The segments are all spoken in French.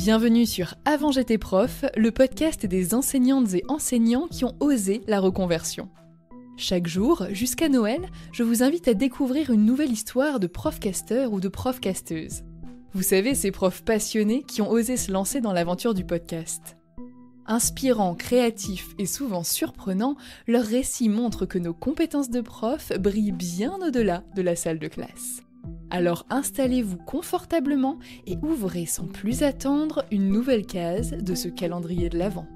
Bienvenue sur Avant j'étais prof, le podcast des enseignantes et enseignants qui ont osé la reconversion. Chaque jour, jusqu'à Noël, je vous invite à découvrir une nouvelle histoire de prof-casteur ou de prof-casteuse. Vous savez, ces profs passionnés qui ont osé se lancer dans l'aventure du podcast. Inspirants, créatifs et souvent surprenants, leurs récits montrent que nos compétences de prof brillent bien au-delà de la salle de classe. Alors installez-vous confortablement et ouvrez sans plus attendre une nouvelle case de ce calendrier de l'Avent.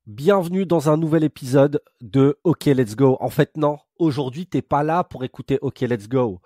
Bienvenue dans un nouvel épisode de OK Let's Go. En fait non, aujourd'hui t'es pas là pour écouter OK Let's Go.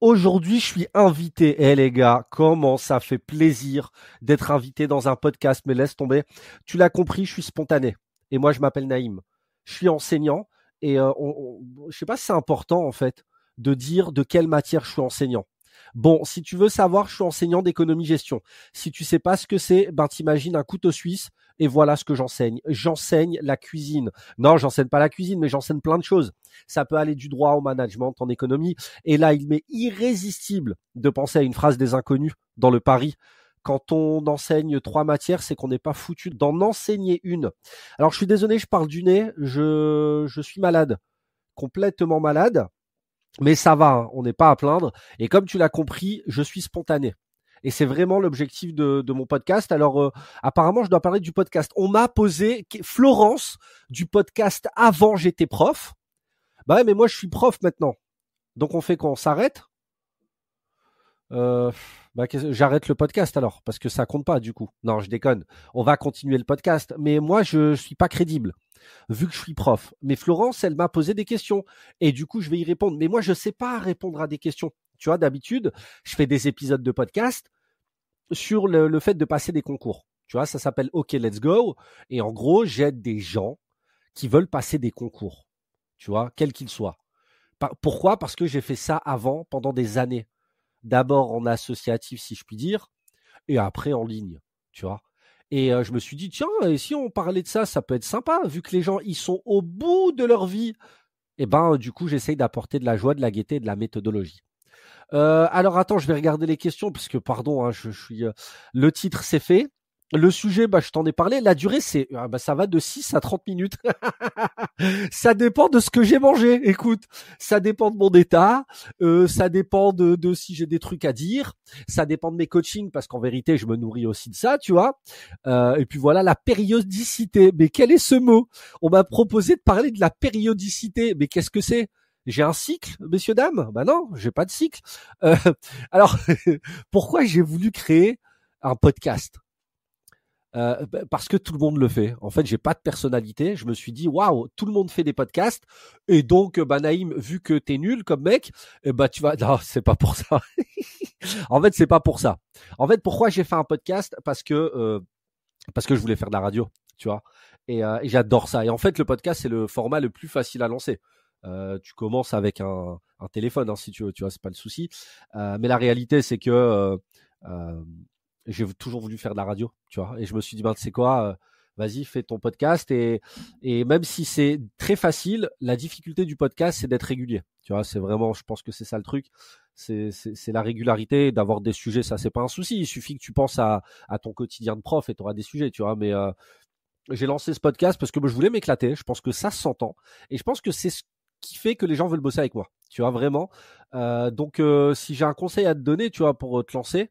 Aujourd'hui je suis invité. Les gars, comment ça fait plaisir d'être invité dans un podcast, mais laisse tomber. Tu l'as compris, je suis spontané. Et moi je m'appelle Naïm. Je suis enseignant et je sais pas si c'est important en fait de dire de quelle matière je suis enseignant. Bon, si tu veux savoir, je suis enseignant d'économie-gestion. Si tu sais pas ce que c'est, t'imagines un couteau suisse et voilà ce que j'enseigne. J'enseigne la cuisine. Non, j'enseigne pas la cuisine, mais j'enseigne plein de choses. Ça peut aller du droit au management en économie. Et là, il m'est irrésistible de penser à une phrase des inconnus dans le Paris. Quand on enseigne 3 matières, c'est qu'on n'est pas foutu d'en enseigner une. Alors, je suis désolé, je parle du nez. Je suis malade, complètement malade. Mais ça va, hein, on n'est pas à plaindre. Et comme tu l'as compris, je suis spontané. Et c'est vraiment l'objectif de mon podcast. Alors, apparemment, je dois parler du podcast. On m'a posé Florence du podcast Avant j'étais prof. Bah ouais, mais moi, je suis prof maintenant. Donc, on fait quoi? On s'arrête? J'arrête le podcast alors, parce que ça compte pas du coup. Non, je déconne. On va continuer le podcast. Mais moi, je suis pas crédible, vu que je suis prof. Mais Florence, elle m'a posé des questions. Et du coup, je vais y répondre. Mais moi, je sais pas répondre à des questions. Tu vois, d'habitude, je fais des épisodes de podcast sur le fait de passer des concours. Tu vois, ça s'appelle OK Let's Go. Et en gros, j'aide des gens qui veulent passer des concours. Tu vois, quels qu'ils soient. Pourquoi? Parce que j'ai fait ça avant, pendant des années. D'abord en associatif, si je puis dire, et après en ligne, tu vois. Et je me suis dit, tiens, et si on parlait de ça, ça peut être sympa, vu que les gens, ils sont au bout de leur vie. Et du coup, j'essaye d'apporter de la joie, de la gaieté et de la méthodologie. Alors, attends, je vais regarder les questions, parce que, pardon, hein, je suis... le titre, c'est fait. Le sujet, je t'en ai parlé. La durée, ça va de 6 à 30 minutes. Ça dépend de ce que j'ai mangé. Écoute, ça dépend de mon état. Ça dépend de si j'ai des trucs à dire. Ça dépend de mes coachings, parce qu'en vérité, je me nourris aussi de ça, tu vois. Et puis voilà, la périodicité. Mais quel est ce mot? On m'a proposé de parler de la périodicité. Mais qu'est-ce que c'est? J'ai un cycle, messieurs, dames? Non, j'ai pas de cycle. Alors, pourquoi j'ai voulu créer un podcast? Parce que tout le monde le fait. En fait, j'ai pas de personnalité. Je me suis dit, waouh, tout le monde fait des podcasts. Et donc, Naïm, vu que t'es nul comme mec, tu vas... Non, c'est pas pour ça. En fait, c'est pas pour ça. En fait, pourquoi j'ai fait un podcast? Parce que je voulais faire de la radio, tu vois. Et j'adore ça. Et en fait, le podcast, c'est le format le plus facile à lancer. Tu commences avec un téléphone, hein, si tu veux, tu vois, c'est pas le souci. Mais la réalité, c'est que j'ai toujours voulu faire de la radio, tu vois. Et je me suis dit, tu sais quoi, vas-y, fais ton podcast. Et même si c'est très facile, la difficulté du podcast, c'est d'être régulier. Tu vois, c'est vraiment, je pense que c'est ça le truc. C'est la régularité, d'avoir des sujets, ça, c'est pas un souci. Il suffit que tu penses à ton quotidien de prof et tu auras des sujets, tu vois. Mais j'ai lancé ce podcast parce que je voulais m'éclater. Je pense que ça s'entend. Et je pense que c'est ce qui fait que les gens veulent bosser avec moi. Tu vois, vraiment. Donc, si j'ai un conseil à te donner, tu vois, pour te lancer,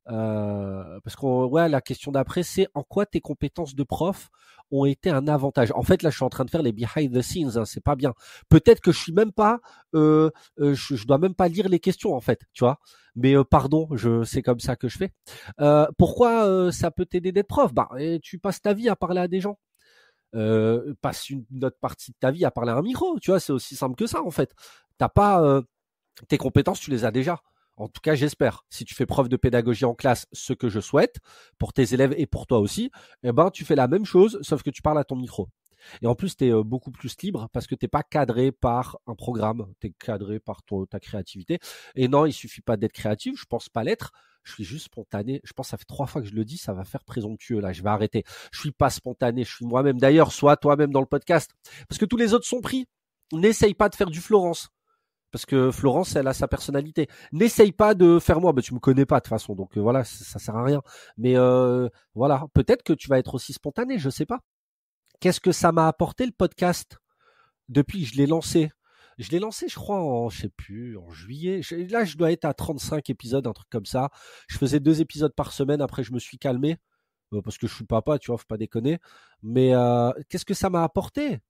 parce que la question d'après, c'est en quoi tes compétences de prof ont été un avantage. En fait, là, je suis en train de faire les behind the scenes, hein, c'est pas bien. Peut-être que je suis même pas, je dois même pas lire les questions, en fait, tu vois. Mais pardon, c'est comme ça que je fais. Pourquoi ça peut t'aider d'être prof? Tu passes ta vie à parler à des gens. Passe une autre partie de ta vie à parler à un micro, tu vois, c'est aussi simple que ça, en fait. T'as pas tes compétences, tu les as déjà. En tout cas, j'espère. Si tu fais preuve de pédagogie en classe, ce que je souhaite pour tes élèves et pour toi aussi, tu fais la même chose, sauf que tu parles à ton micro. Et en plus, tu es beaucoup plus libre parce que tu n'es pas cadré par un programme, tu es cadré par ta créativité. Et non, il suffit pas d'être créatif, je pense pas l'être. Je suis juste spontané. Je pense que ça fait 3 fois que je le dis, ça va faire présomptueux là. Je vais arrêter. Je suis pas spontané, je suis moi-même. D'ailleurs, sois toi-même dans le podcast. Parce que tous les autres sont pris. N'essaye pas de faire du Florence. Parce que Florence, elle a sa personnalité. N'essaye pas de faire moi, tu me connais pas de toute façon, donc voilà, ça sert à rien. Mais voilà, peut-être que tu vas être aussi spontané, je sais pas. Qu'est-ce que ça m'a apporté le podcast depuis que je l'ai lancé? Je l'ai lancé, je crois, je sais plus, en juillet. Là, je dois être à 35 épisodes, un truc comme ça. Je faisais 2 épisodes par semaine, après je me suis calmé, parce que je suis papa, tu vois, faut pas déconner. Mais qu'est-ce que ça m'a apporté?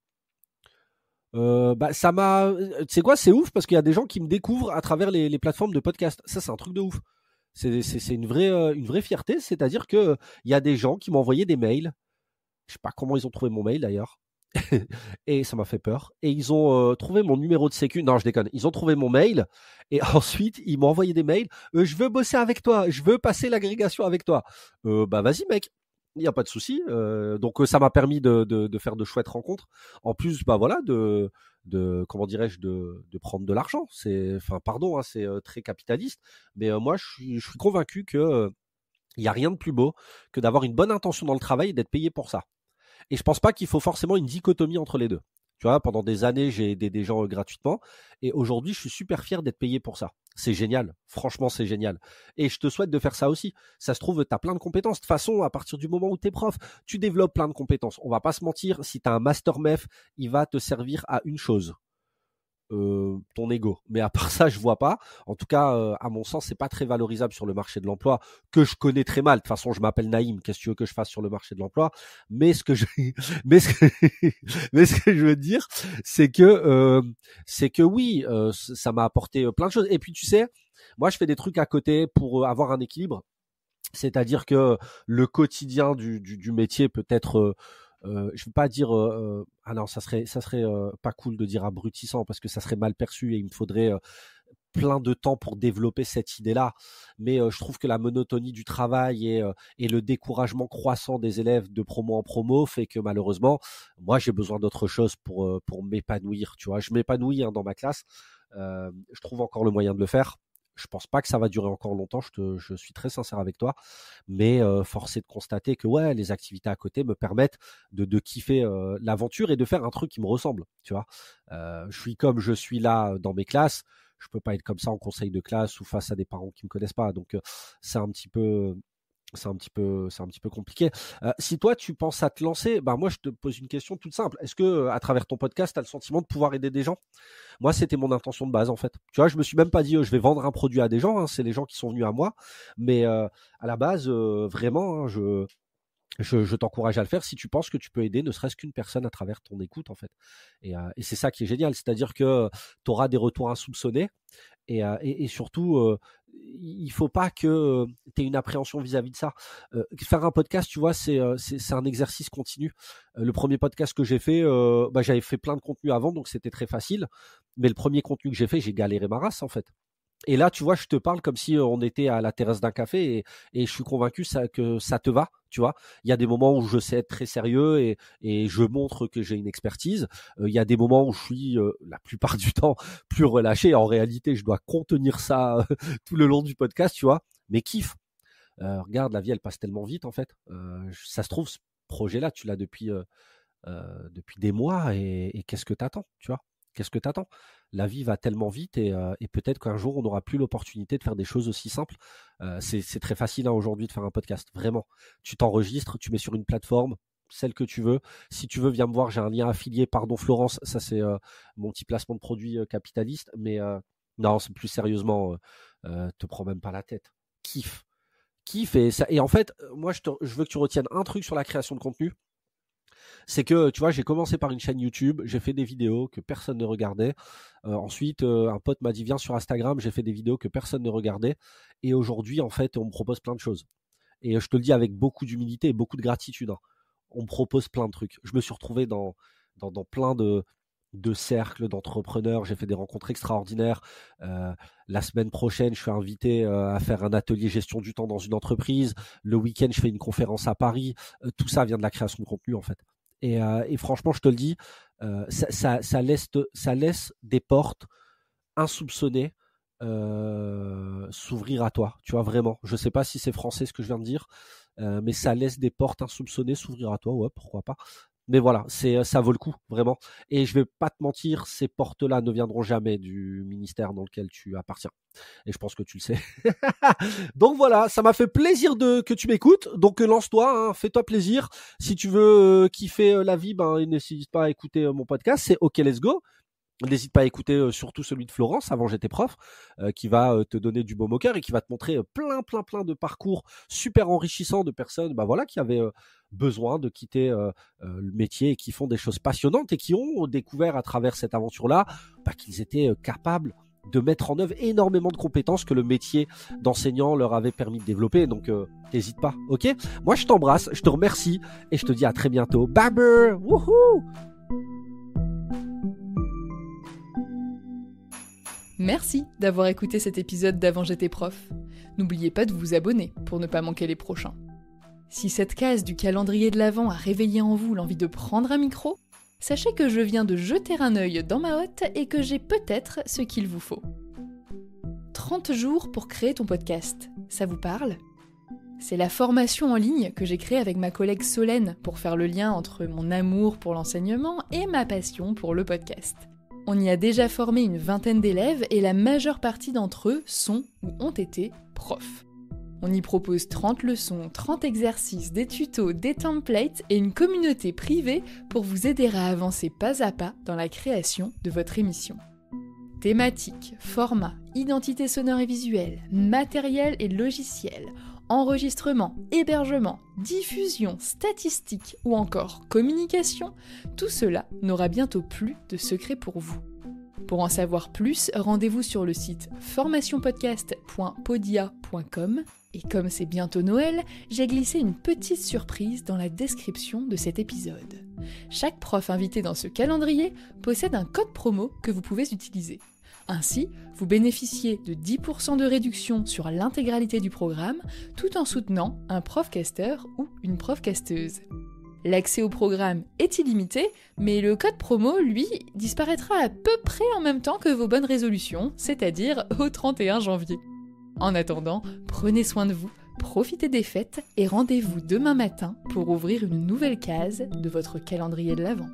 Ça m'a. Tu sais quoi, c'est ouf parce qu'il y a des gens qui me découvrent à travers les plateformes de podcast. Ça, c'est un truc de ouf. C'est une vraie fierté, c'est-à-dire que il y a des gens qui m'ont envoyé des mails. Je sais pas comment ils ont trouvé mon mail d'ailleurs. Et ça m'a fait peur. Et ils ont trouvé mon numéro de sécu. Non, je déconne. Ils ont trouvé mon mail et ensuite ils m'ont envoyé des mails. Je veux bosser avec toi. Je veux passer l'agrégation avec toi. Vas-y, mec. Il n'y a pas de souci. Donc ça m'a permis de faire de chouettes rencontres. En plus, voilà, de comment dirais-je, de prendre de l'argent. Pardon, hein, c'est très capitaliste. Mais moi, je suis convaincu que il y a rien de plus beau que d'avoir une bonne intention dans le travail et d'être payé pour ça. Et je pense pas qu'il faut forcément une dichotomie entre les deux. Tu vois, pendant des années, j'ai aidé des gens gratuitement. Et aujourd'hui, je suis super fier d'être payé pour ça. C'est génial. Franchement, c'est génial. Et je te souhaite de faire ça aussi. Ça se trouve, tu as plein de compétences. De toute façon, à partir du moment où tu es prof, tu développes plein de compétences. On va pas se mentir, si tu as un master MEF, il va te servir à une chose. Ton ego. Mais à part ça, je vois pas. En tout cas, à mon sens, c'est pas très valorisable sur le marché de l'emploi, que je connais très mal. De toute façon, je m'appelle Naïm. Qu'est-ce que tu veux que je fasse sur le marché de l'emploi? Mais ce que je, mais ce que, mais ce que je veux dire, c'est que oui, ça m'a apporté plein de choses. Et puis, tu sais, moi, je fais des trucs à côté pour avoir un équilibre. C'est-à-dire que le quotidien du métier peut être je veux pas dire ah non, ça serait pas cool de dire abrutissant parce que ça serait mal perçu et il me faudrait plein de temps pour développer cette idée-là. Mais je trouve que la monotonie du travail et le découragement croissant des élèves de promo en promo fait que malheureusement, moi j'ai besoin d'autre chose pour m'épanouir. Tu vois, je m'épanouis dans ma classe. Je trouve encore le moyen de le faire. Je pense pas que ça va durer encore longtemps, je suis très sincère avec toi, mais force est de constater que ouais, les activités à côté me permettent de kiffer l'aventure et de faire un truc qui me ressemble, tu vois. Je suis comme je suis là dans mes classes, je peux pas être comme ça en conseil de classe ou face à des parents qui me connaissent pas, donc c'est un petit peu c'est un petit peu compliqué. Si toi tu penses à te lancer, moi je te pose une question toute simple. Est-ce que à travers ton podcast, tu as le sentiment de pouvoir aider des gens? Moi, c'était mon intention de base en fait. Tu vois, je me suis même pas dit je vais vendre un produit à des gens, hein, c'est les gens qui sont venus à moi. Mais à la base, vraiment, hein, je t'encourage à le faire si tu penses que tu peux aider ne serait-ce qu'une personne à travers ton écoute en fait. Et c'est ça qui est génial, c'est-à-dire que tu auras des retours insoupçonnés et surtout il faut pas que tu aies une appréhension vis-à-vis de ça. Faire un podcast, tu vois, c'est un exercice continu. Le premier podcast que j'ai fait, j'avais fait plein de contenu avant, donc c'était très facile. Mais le premier contenu que j'ai fait, j'ai galéré ma race en fait. Et là, tu vois, je te parle comme si on était à la terrasse d'un café et je suis convaincu que ça te va, tu vois. Il y a des moments où je sais être très sérieux et je montre que j'ai une expertise. Il y a des moments où je suis, la plupart du temps, plus relâché. En réalité, je dois contenir ça tout le long du podcast, tu vois. Mais kiffe. Regarde, la vie, elle passe tellement vite, en fait. Ça se trouve, ce projet-là, tu l'as depuis des mois et qu'est-ce que t'attends, tu vois? Qu'est-ce que t'attends? La vie va tellement vite et peut-être qu'un jour on n'aura plus l'opportunité de faire des choses aussi simples. C'est très facile aujourd'hui de faire un podcast, vraiment. Tu t'enregistres, tu mets sur une plateforme, celle que tu veux. Si tu veux, viens me voir, j'ai un lien affilié, pardon Florence, ça c'est mon petit placement de produit capitaliste, mais non, c'est plus sérieusement, te prends même pas la tête. Kiffe, kiffe et en fait, moi je veux que tu retiennes un truc sur la création de contenu. C'est que, tu vois, j'ai commencé par une chaîne YouTube, j'ai fait des vidéos que personne ne regardait. Ensuite, un pote m'a dit, viens sur Instagram, j'ai fait des vidéos que personne ne regardait. Et aujourd'hui, en fait, on me propose plein de choses. Et je te le dis avec beaucoup d'humilité et beaucoup de gratitude, hein. On me propose plein de trucs. Je me suis retrouvé dans plein de cercles d'entrepreneurs. J'ai fait des rencontres extraordinaires. La semaine prochaine, je suis invité à faire un atelier gestion du temps dans une entreprise. Le week-end, je fais une conférence à Paris. Tout ça vient de la création de contenu, en fait. Et franchement, je te le dis, ça laisse des portes insoupçonnées s'ouvrir à toi. Tu vois, vraiment. Je sais pas si c'est français ce que je viens de dire, mais ça laisse des portes insoupçonnées s'ouvrir à toi. Ouais, pourquoi pas. Mais voilà, ça vaut le coup, vraiment. Et je vais pas te mentir, ces portes-là ne viendront jamais du ministère dans lequel tu appartiens. Et je pense que tu le sais. Donc voilà, ça m'a fait plaisir que tu m'écoutes. Donc lance-toi, hein, fais-toi plaisir. Si tu veux kiffer la vie, n'hésite pas à écouter mon podcast. C'est OK, let's go. N'hésite pas à écouter surtout celui de Florence, Avant j'étais prof, qui va te donner du baume au cœur et qui va te montrer plein de parcours super enrichissants de personnes qui avaient besoin de quitter le métier et qui font des choses passionnantes et qui ont découvert à travers cette aventure-là qu'ils étaient capables de mettre en œuvre énormément de compétences que le métier d'enseignant leur avait permis de développer. Donc n'hésite pas, ok ? Moi je t'embrasse, je te remercie et je te dis à très bientôt. Bye. Wouhou. Merci d'avoir écouté cet épisode d'Avant j'étais prof. N'oubliez pas de vous abonner pour ne pas manquer les prochains. Si cette case du calendrier de l'Avent a réveillé en vous l'envie de prendre un micro, sachez que je viens de jeter un œil dans ma hotte et que j'ai peut-être ce qu'il vous faut. 30 jours pour créer ton podcast, ça vous parle ? C'est la formation en ligne que j'ai créée avec ma collègue Solène pour faire le lien entre mon amour pour l'enseignement et ma passion pour le podcast. On y a déjà formé une 20aine d'élèves et la majeure partie d'entre eux sont ou ont été profs. On y propose 30 leçons, 30 exercices, des tutos, des templates et une communauté privée pour vous aider à avancer pas à pas dans la création de votre émission. Thématiques, formats, identité sonore et visuelle, matériel et logiciel, enregistrement, hébergement, diffusion, statistiques ou encore communication, tout cela n'aura bientôt plus de secret pour vous. Pour en savoir plus, rendez-vous sur le site formationpodcast.podia.com et comme c'est bientôt Noël, j'ai glissé une petite surprise dans la description de cet épisode. Chaque prof invité dans ce calendrier possède un code promo que vous pouvez utiliser. Ainsi, vous bénéficiez de 10% de réduction sur l'intégralité du programme tout en soutenant un profcasteur ou une profcasteuse. L'accès au programme est illimité, mais le code promo, lui, disparaîtra à peu près en même temps que vos bonnes résolutions, c'est-à-dire au 31 janvier. En attendant, prenez soin de vous, profitez des fêtes et rendez-vous demain matin pour ouvrir une nouvelle case de votre calendrier de l'Avent.